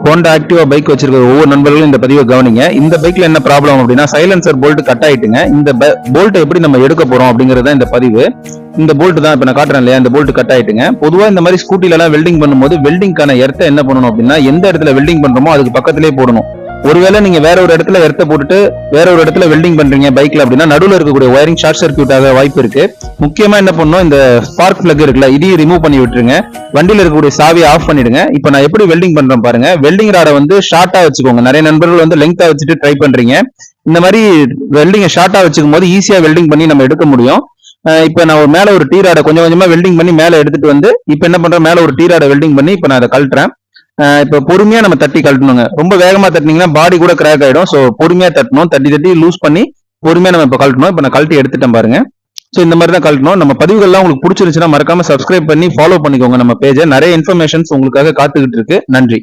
Honda Activa bike வச்சிருக்க ஒவ்வொரு நண்பர்களும் இந்த பதிவை கவனிங்க. இந்த பைக்ல என்ன ப்ராப்ளம் அப்படின்னா சைலன்சர் போல்ட் கட் ஆயிட்டுங்க. இந்த போல்ட் எப்படி நம்ம எடுக்க போறோம் அப்படிங்கறது இந்த பதிவு. இந்த போல்ட் தான் இப்ப நான் காட்டுறேன் இல்லையா, இந்த போல்ட் கட் ஆயிட்டுங்க. பொதுவா இந்த மாதிரி ஸ்கூட்டில எல்லாம் வெல்டிங் பண்ணும்போது வெல்டிங்கான எர்த்தை என்ன பண்ணணும் அப்படின்னா எந்த இடத்துல வெல்டிங் பண்றோமோ அதுக்கு பக்கத்திலேயே போடணும். ஒருவேளை நீங்க வேற ஒரு இடத்துல எர்த்தை போட்டுட்டு வேற ஒரு இடத்துல வெல்டிங் பண்றீங்க பைக்ல அப்படின்னா நடுவில் இருக்கக்கூடிய ஒயரிங் ஷார்ட் சர்க்யூட் ஆக வாய்ப்பு இருக்கு. முக்கியமா என்ன பண்ணணும், இந்த ஸ்பார்க் பிளக் இருக்குல்ல, இதையும் ரிமூவ் பண்ணி விட்டுருங்க. வண்டியில இருக்கக்கூடிய சாவியை ஆஃப் பண்ணிடுங்க. இப்ப நான் எப்படி வெல்டிங் பண்றேன் பாருங்க. வெல்டிங் ராடை வந்து ஷார்ட்டா வச்சுக்கோங்க. நிறைய நண்பர்கள் வந்து லெங்தா வச்சுட்டு ட்ரை பண்றீங்க. இந்த மாதிரி வெல்டிங் ஷார்ட்டா வச்சுக்கும் போது ஈஸியா வெல்டிங் பண்ணி நம்ம எடுக்க முடியும். இப்ப நான் மேல ஒரு டீ ராடை கொஞ்சம் கொஞ்சமா வெல்டிங் பண்ணி மேல எடுத்துட்டு வந்து இப்ப என்ன பண்றேன், மேல ஒரு டீ ராடை வெல்டிங் பண்ணி இப்ப நான் அதை கழட்டுறேன். இப்ப பொறுமையா நம்ம தட்டி கழட்டணுங்க. ரொம்ப வேகமா தட்டினீங்கன்னா பாடி கூட கிராக் ஆயிடும். சோ பொறுமையா தட்டணும். தட்டி தட்டி லூஸ் பண்ணி பொறுமையா நம்ம இப்ப கழட்டணும். இப்ப நான் கழட்டி எடுத்துட்டேன் பாருங்க. சோ இந்த மாதிரி தான் கழட்டணும். நம்ம பதிவுகள்லாம் உங்களுக்கு பிடிச்சிருந்துச்சுன்னா மறக்காம சப்ஸ்கிரைப் பண்ணி ஃபாலோ பண்ணிக்கோங்க நம்ம பேஜை. நிறைய இன்ஃபர்மேஷன்ஸ் உங்களுக்காக காத்துக்கிட்டு இருக்கு. நன்றி.